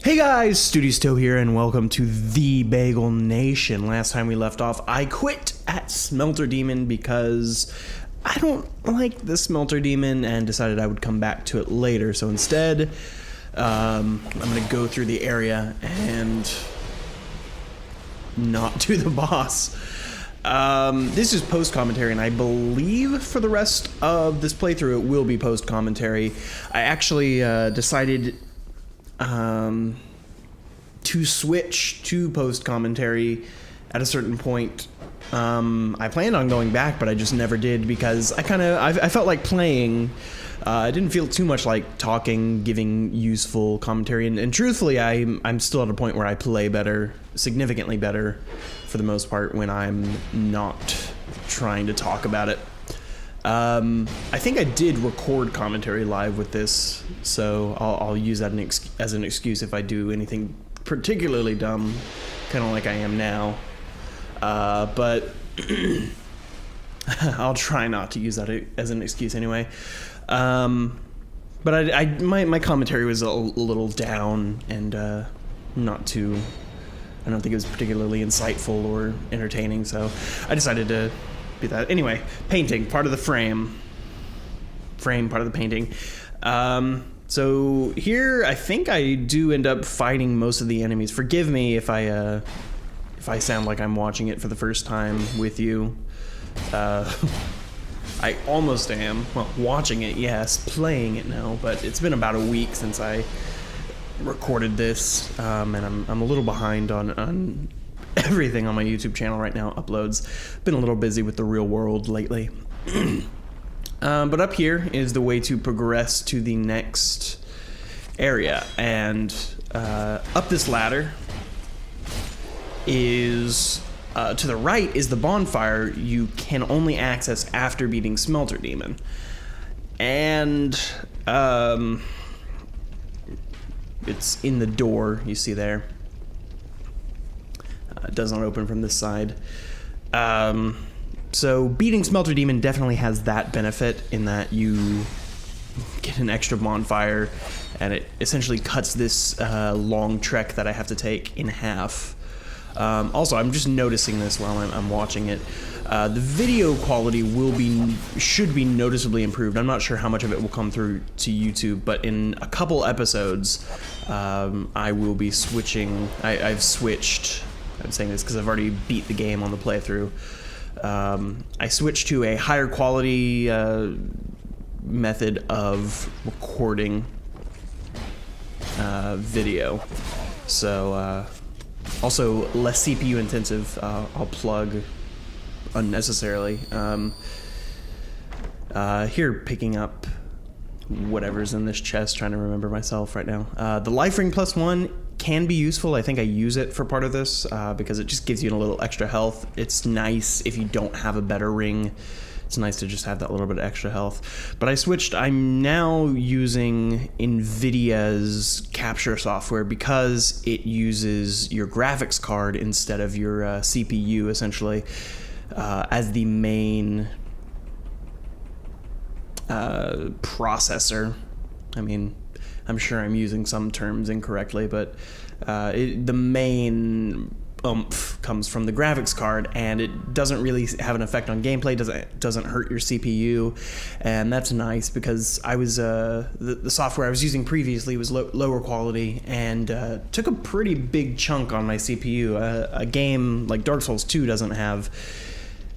Hey guys, Studio here, and welcome to The Bagel Nation. Last time we left off, I quit at Smelter Demon because I don't like the Smelter Demon and decided I would come back to it later. So instead, I'm going to go through the area and not do the boss. This is post-commentary, and I believe for the rest of this playthrough it will be post-commentary. I actually decided to switch to post-commentary at a certain point. I planned on going back, but I just never did because I felt like playing. I didn't feel too much like talking, giving useful commentary, and truthfully, I'm still at a point where I play better, significantly better, for the most part, when I'm not trying to talk about it. I think I did record commentary live with this, so I'll use that as an excuse if I do anything particularly dumb, kind of like I am now. But I'll try not to use that as an excuse anyway. But my commentary was a little down and not too. I don't think it was particularly insightful or entertaining, so I decided to do that. Anyway, painting, part of the frame, part of the painting. So here, I think I do end up fighting most of the enemies. Forgive me if I sound like I'm watching it for the first time with you. I almost am. Well, watching it, yes. Playing it, no. But it's been about a week since I recorded this, and I'm a little behind on everything on my YouTube channel right now. Uploads. Been a little busy with the real world lately. But up here is the way to progress to the next area, and up this ladder is to the right is the bonfire you can only access after beating Smelter Demon, and it's in the door you see there. It does not open from this side. So beating Smelter Demon definitely has that benefit in that you get an extra bonfire, and it essentially cuts this long trek that I have to take in half. Also, I'm just noticing this while I'm watching it. The video quality should be noticeably improved. I'm not sure how much of it will come through to YouTube, but in a couple episodes, I will be switching. I've switched. I'm saying this because I've already beat the game on the playthrough. I switched to a higher quality method of recording video. So also less CPU intensive. I'll plug unnecessarily. Here, picking up whatever's in this chest, trying to remember myself right now. The life ring +1 can be useful. I think I use it for part of this because it just gives you a little extra health. It's nice if you don't have a better ring. It's nice to just have that little bit of extra health. But I switched. I'm now using NVIDIA's capture software because it uses your graphics card instead of your CPU, essentially, as the main processor. I mean, I'm sure I'm using some terms incorrectly, but the main oomph comes from the graphics card, and it doesn't really have an effect on gameplay. Doesn't hurt your CPU, and that's nice because I was the software I was using previously was lower quality and took a pretty big chunk on my CPU. A game like Dark Souls 2 doesn't have,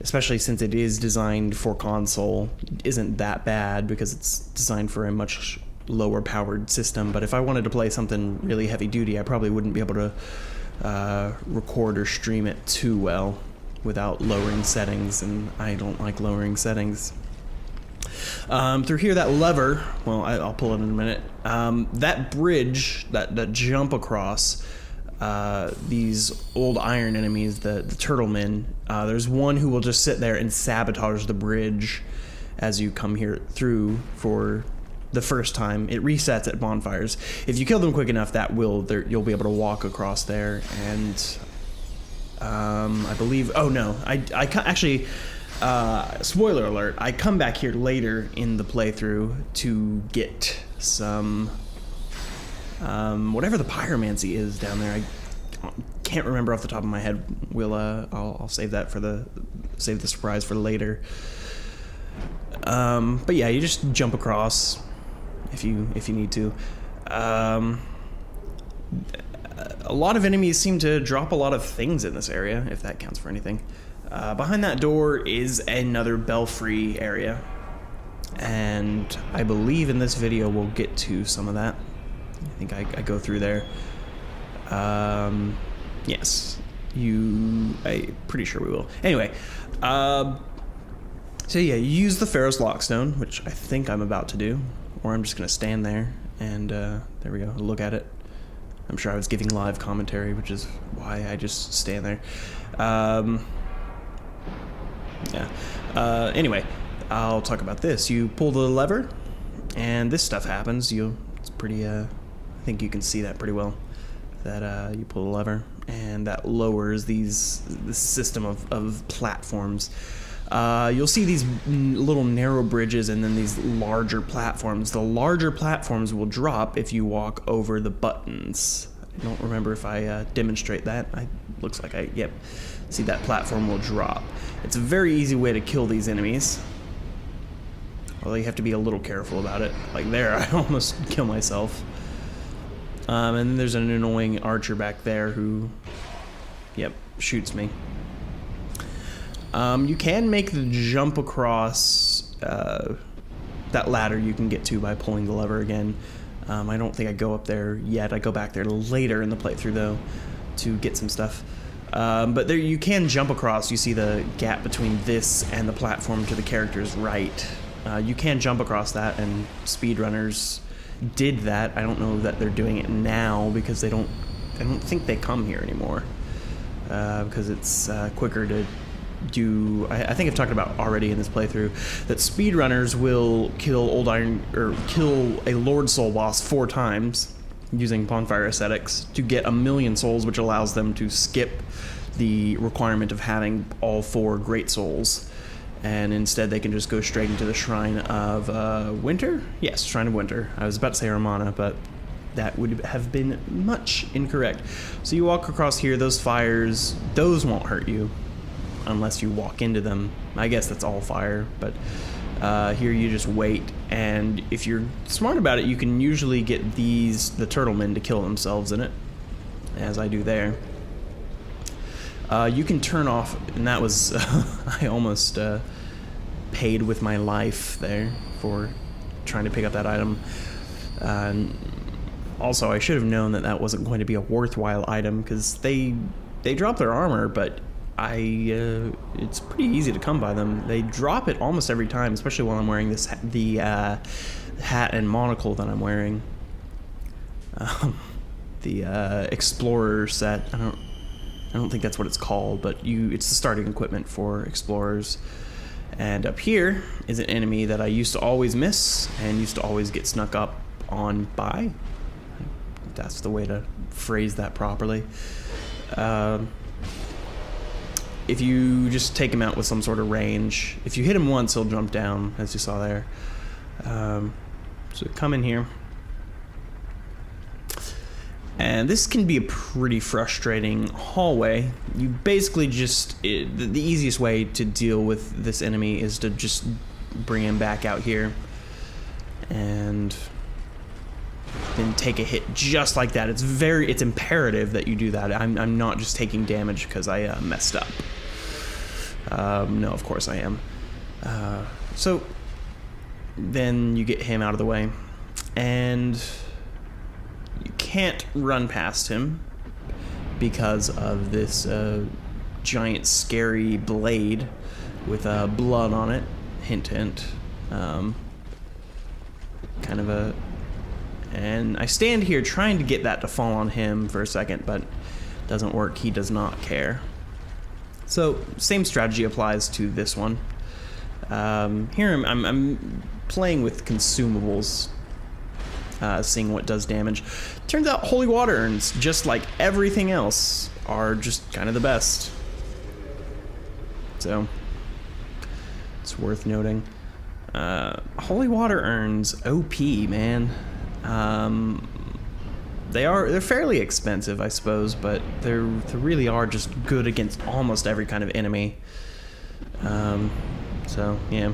especially since it is designed for console, isn't that bad because it's designed for a much lower powered system. But if I wanted to play something really heavy duty, I probably wouldn't be able to record or stream it too well without lowering settings, and I don't like lowering settings. Through here, that lever, well, I'll pull it in a minute. That bridge, that jump across these old iron enemies, the turtle men, there's one who will just sit there and sabotage the bridge as you come here through for the first time. It resets at bonfires. If you kill them quick enough, you'll be able to walk across there. And I believe, oh no, I actually, spoiler alert, I come back here later in the playthrough to get some Whatever the pyromancy is down there, I can't remember off the top of my head. I'll save that for save the surprise for later. But yeah, you just jump across if you need to. A lot of enemies seem to drop a lot of things in this area, if that counts for anything. Behind that door is another belfry area, and I believe in this video we'll get to some of that. I think I go through there. Yes, I'm pretty sure we will. Anyway, so yeah, you use the Pharros' Lockstone, which I think I'm about to do, or I'm just gonna stand there and there we go, look at it. I'm sure I was giving live commentary, which is why I just stand there. Anyway, I'll talk about this. You pull the lever, and this stuff happens. It's pretty, I think you can see that pretty well. That you pull the lever, and that lowers this system of platforms. You'll see these little narrow bridges and then these larger platforms. The larger platforms will drop if you walk over the buttons. I don't remember if I demonstrate that. Looks like yep. See, that platform will drop. It's a very easy way to kill these enemies. Although you have to be a little careful about it. Like there, I almost kill myself. And then there's an annoying archer back there who, yep, shoots me. You can make the jump across that ladder you can get to by pulling the lever again. I don't think I go up there yet. I go back there later in the playthrough, though, to get some stuff. But there you can jump across. You see the gap between this and the platform to the character's right. You can jump across that, and speedrunners did that. I don't know that they're doing it now because I don't think they come here anymore. Because it's quicker to do. I think I've talked about already in this playthrough that speedrunners will kill kill a Lord Soul boss 4 times using Bonfire Ascetics to get 1,000,000 souls, which allows them to skip the requirement of having all 4 Great Souls, and instead they can just go straight into the Shrine of Winter? Yes, Shrine of Winter. I was about to say Romana, but that would have been much incorrect. So you walk across here, those fires, those won't hurt you unless you walk into them. I guess that's all fire, but here you just wait, and if you're smart about it, you can usually get the turtlemen to kill themselves in it, as I do there. You can turn off, and that was, I almost paid with my life there for trying to pick up that item. Also, I should have known that wasn't going to be a worthwhile item, because they drop their armor, but it's pretty easy to come by them. They drop it almost every time, especially while I'm wearing the hat and monocle that I'm wearing. The Explorer set. I don't think that's what it's called, but it's the starting equipment for Explorers. And up here is an enemy that I used to always miss and used to always get snuck up on by. That's the way to phrase that properly. If you just take him out with some sort of range, if you hit him once, he'll jump down, as you saw there. So come in here. And this can be a pretty frustrating hallway. You basically the easiest way to deal with this enemy is to just bring him back out here and then take a hit just like that. It's imperative that you do that. I'm not just taking damage because I messed up. No, of course I am. So then you get him out of the way, and you can't run past him because of this giant scary blade with blood on it. Hint, hint. And I stand here trying to get that to fall on him for a second, but it doesn't work. He does not care. So same strategy applies to this one. Here I'm playing with consumables, seeing what does damage. Turns out holy water urns, just like everything else, are just kind of the best. So it's worth noting. Holy water urns, OP, man. they're fairly expensive, I suppose, but they really are just good against almost every kind of enemy. So yeah.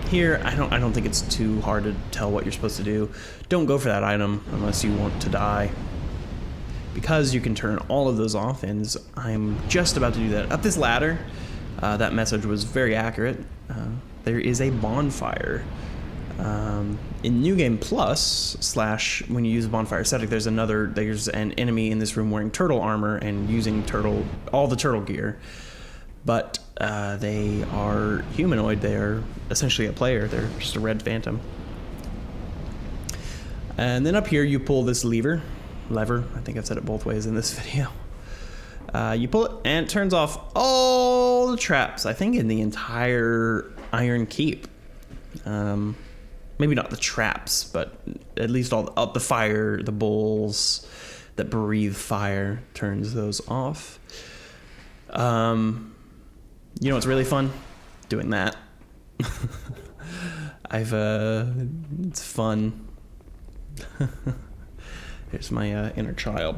Here, I don't think it's too hard to tell what you're supposed to do. Don't go for that item unless you want to die, because you can turn all of those off, and I'm just about to do that. Up this ladder, that message was very accurate. There is a bonfire. In New Game Plus / when you use bonfire aesthetic, there's an enemy in this room wearing turtle armor and using all the turtle gear, but they are humanoid. They are essentially a player. They're just a red phantom. And then up here you pull this lever. I think I've said it both ways in this video. You pull it and it turns off all the traps, I think, in the entire Iron Keep. Maybe not the traps, but at least all the fire, the bowls that breathe fire, turns those off. You know what's really fun? Doing that. It's fun. Here's my inner child.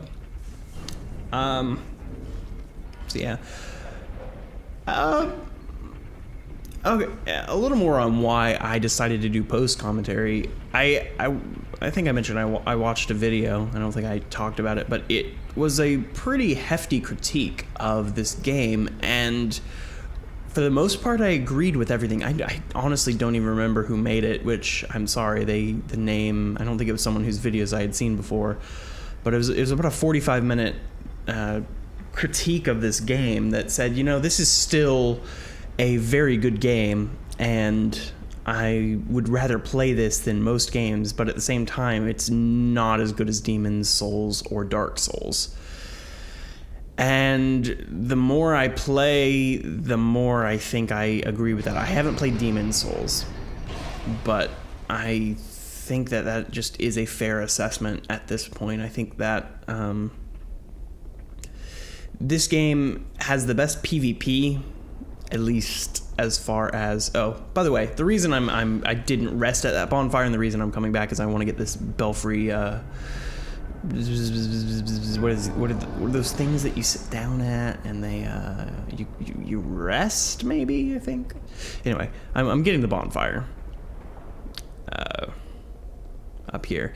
So yeah. Okay, a little more on why I decided to do post commentary. I think I mentioned I watched a video. I don't think I talked about it, but it was a pretty hefty critique of this game, and for the most part, I agreed with everything. I honestly don't even remember who made it, which I'm sorry. The name, I don't think it was someone whose videos I had seen before, but it was about a 45-minute critique of this game that said, you know, this is still a very good game, and I would rather play this than most games, but at the same time, it's not as good as Demon's Souls or Dark Souls. And the more I play, the more I think I agree with that. I haven't played Demon's Souls, but I think that just is a fair assessment at this point. I think that this game has the best PvP, at least as far as... Oh, by the way, the reason I didn't rest at that bonfire and the reason I'm coming back is I want to get this belfry... What are those things that you sit down at and they you rest, maybe, I think. Anyway, I'm getting the bonfire up here.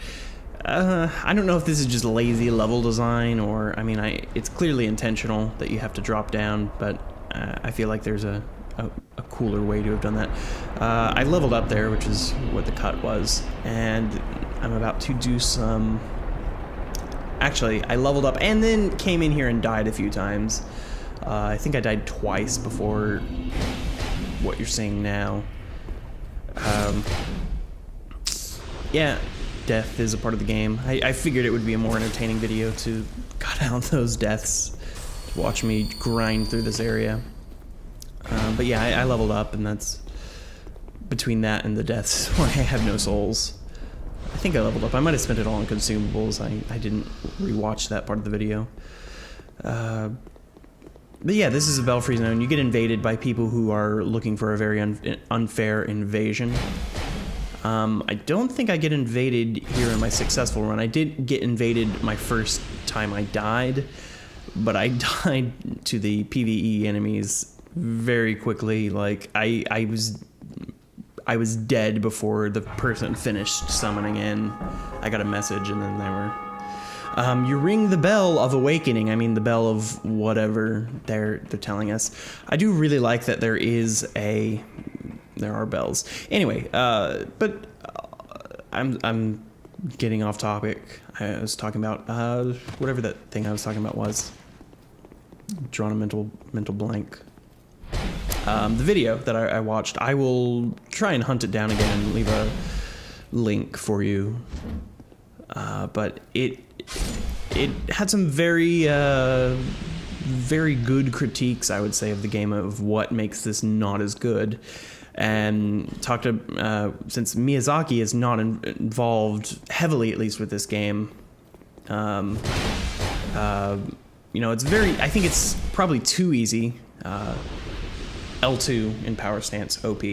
I don't know if this is just lazy level design, or I mean, it's clearly intentional that you have to drop down, but I feel like there's a cooler way to have done that. I leveled up there, which is what the cut was, and I'm about to do some... Actually, I leveled up and then came in here and died a few times. I think I died twice before what you're seeing now. Yeah, death is a part of the game. I figured it would be a more entertaining video to cut out those deaths, to watch me grind through this area. But yeah, I leveled up, and that's between that and the deaths where I have no souls. I think I leveled up. I might have spent it all on consumables. I didn't rewatch that part of the video. But yeah, this is a Belfry zone. You get invaded by people who are looking for a very unfair invasion. I don't think I get invaded here in my successful run. I did get invaded my first time I died, but I died to the PvE enemies very quickly. Like, I was dead before the person finished summoning in. I got a message, and then they were... you ring the bell of awakening. I mean, the bell of whatever they're telling us. I do really like that there are bells. Anyway, but I'm getting off topic. I was talking about whatever that thing I was talking about was. Drawn a mental blank. The video that I watched, I will try and hunt it down again and leave a link for you. But it had some very good critiques, I would say, of the game, of what makes this not as good. And since Miyazaki is not involved heavily, at least with this game, you know, I think it's probably too easy. L2 in power stance, OP.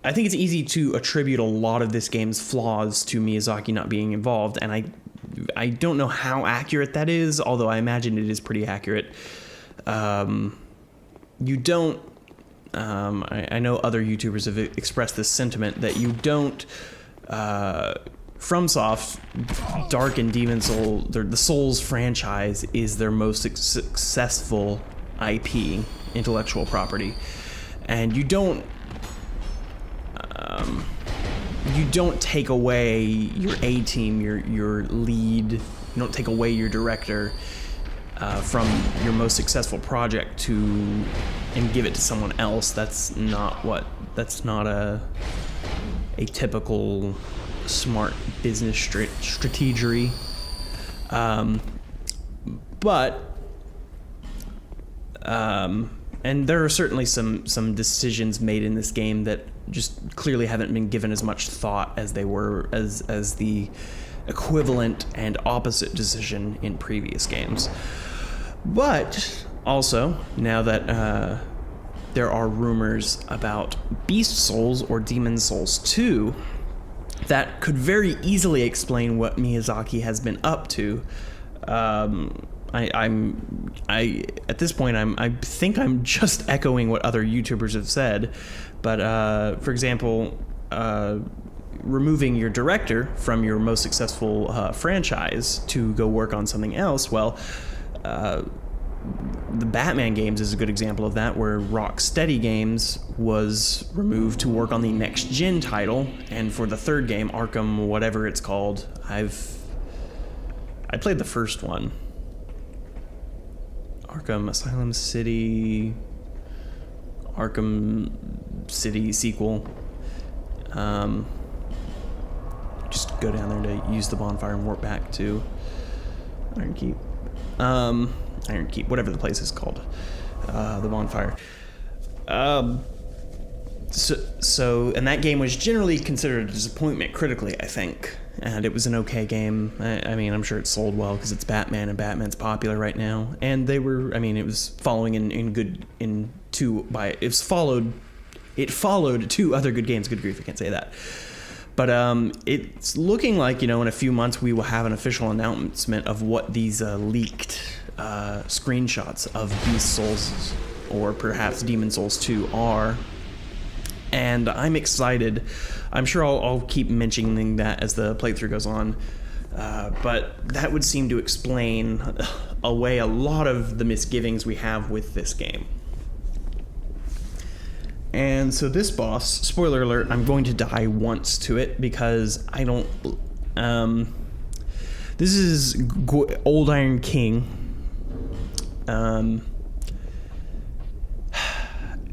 I think it's easy to attribute a lot of this game's flaws to Miyazaki not being involved, and I don't know how accurate that is, although I imagine it is pretty accurate. You don't. I know other YouTubers have expressed this sentiment that you don't. FromSoft, Dark and Demon Soul, the Souls franchise is their most successful IP, intellectual property, and you don't take away your A team, your lead. You don't take away your director from your most successful project and give it to someone else. That's not a typical smart business strategy. And there are certainly some decisions made in this game that just clearly haven't been given as much thought as they were as the equivalent and opposite decision in previous games. But also, now that there are rumors about Beast Souls or Demon Souls 2, that could very easily explain what Miyazaki has been up to. At this point, I think I'm just echoing what other YouTubers have said, but for example, removing your director from your most successful franchise to go work on something else, well, the Batman games is a good example of that, where Rocksteady Games was removed to work on the next gen title, and for the third game, Arkham whatever it's called, I played the first one. Arkham Asylum City, Arkham City sequel. Just go down there to use the bonfire and warp back to Iron Keep. Iron Keep, whatever the place is called. The bonfire. So, and that game was generally considered a disappointment critically, I think. And it was an okay game. I mean, I'm sure it sold well because it's Batman, and Batman's popular right now. And they were, I mean, it was following it followed two other good games. Good grief, I can't say that. But it's looking like, in a few months we will have an official announcement of what these leaked screenshots of Beast Souls or perhaps Demon Souls 2 are. And I'm excited. I'm sure I'll keep mentioning that as the playthrough goes on. But that would seem to explain away a lot of the misgivings we have with this game. And so this boss, spoiler alert, I'm going to die once to it because I don't... this is Old Iron King.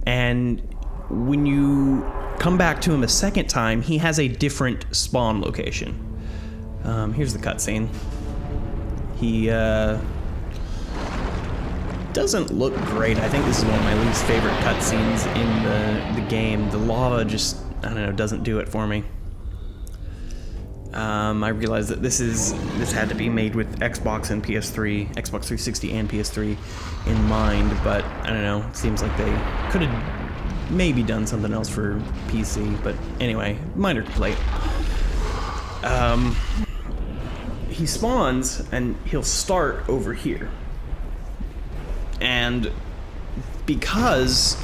And when you come back to him a second time, he has a different spawn location. Here's the cutscene. He doesn't look great. I think this is one of my least favorite cutscenes in the game. The lava just, I don't know, doesn't do it for me. I realize that this had to be made with Xbox and PS3, Xbox 360 and PS3 in mind, but I don't know, it seems like they could have maybe done something else for PC, but anyway, minor complaint. He spawns and he'll start over here. And because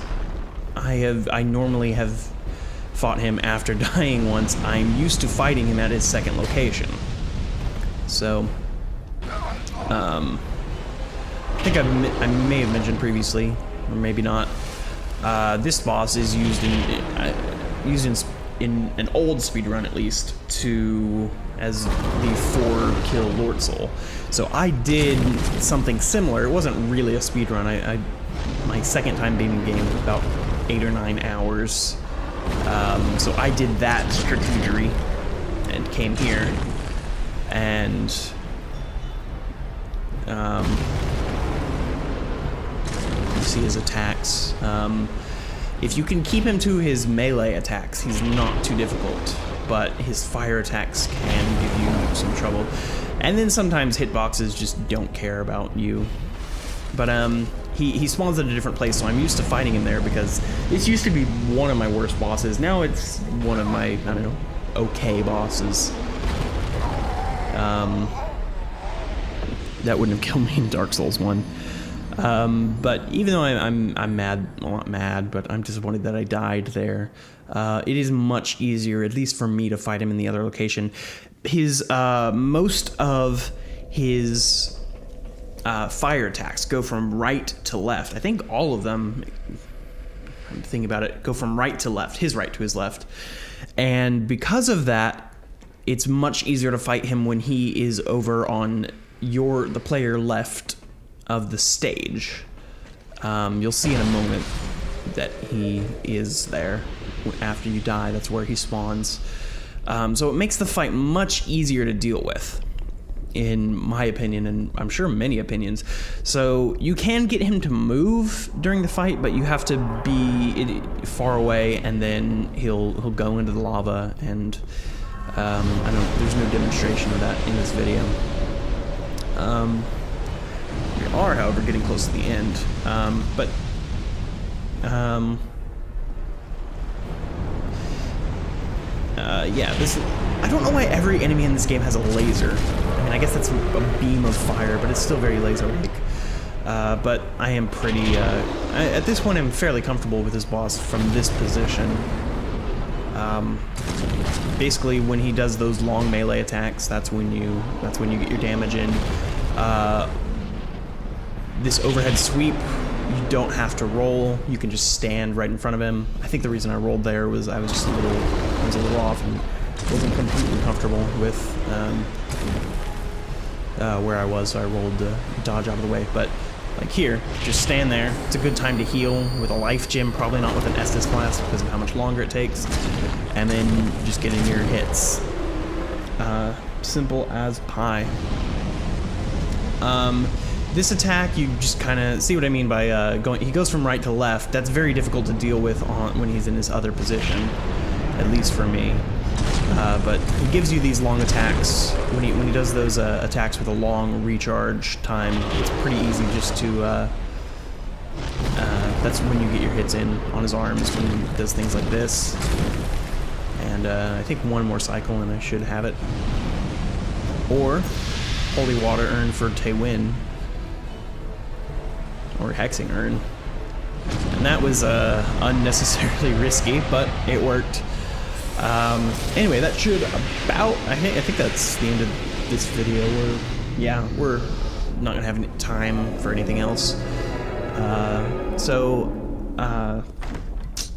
I normally have fought him after dying once, I'm used to fighting him at his second location. So, I think I may have mentioned previously, or maybe not. This boss is used in an old speedrun at least as the 4-kill Lord Soul. So I did something similar. It wasn't really a speedrun. My second time beating the game was about 8 or 9 hours. So I did that strategery and came here and you see his attacks. If you can keep him to his melee attacks, he's not too difficult, but his fire attacks can give you some trouble. And then sometimes hitboxes just don't care about you. But he spawns at a different place, so I'm used to fighting him there because this used to be one of my worst bosses. Now it's one of my, I don't know, okay bosses. That wouldn't have killed me in Dark Souls 1. But even though I'm mad, well, not mad, but I'm disappointed that I died there, it is much easier, at least for me, to fight him in the other location. His, most of his fire attacks go from right to left. I think all of them, I'm thinking about it, go from right to left, his right to his left. And because of that, it's much easier to fight him when he is over on the player left of the stage. You'll see in a moment that he is there. After you die, that's where he spawns. So it makes the fight much easier to deal with, in my opinion, and I'm sure many opinions. So you can get him to move during the fight, but you have to be far away, and then he'll go into the lava, and there's no demonstration of that in this video. We are, however, getting close to the end. Yeah, I don't know why every enemy in this game has a laser. I mean, I guess that's a beam of fire, but it's still very laser-like. But I am pretty, at this point I'm fairly comfortable with this boss from this position. Basically, when he does those long melee attacks, that's when you get your damage in. This overhead sweep, you don't have to roll. You can just stand right in front of him. I think the reason I rolled there was I was just a little off and wasn't completely comfortable with where I was, so I rolled dodge out of the way. But like here, just stand there. It's a good time to heal with a life gem, probably not with an Estus Flask because of how much longer it takes. And then just get in your hits. Simple as pie. This attack, you just kind of see what I mean by he goes from right to left. That's very difficult to deal with when he's in his other position, at least for me. But he gives you these long attacks. When he does those attacks with a long recharge time, it's pretty easy just to. That's when you get your hits in on his arms, when he does things like this. And I think one more cycle and I should have it. Or Holy Water Urn for Taewyn. Or Hexing Urn. And that was unnecessarily risky, but it worked. Anyway, that should about, I think that's the end of this video. We're not gonna have any time for anything else.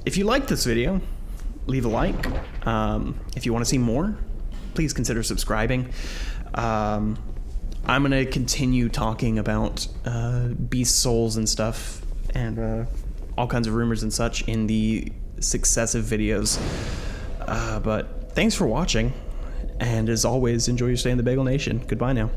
If you liked this video, leave a like. If you want to see more, please consider subscribing. I'm gonna continue talking about beast souls and stuff, and all kinds of rumors and such in the successive videos. But thanks for watching, and as always, enjoy your stay in the Bagel Nation. Goodbye now.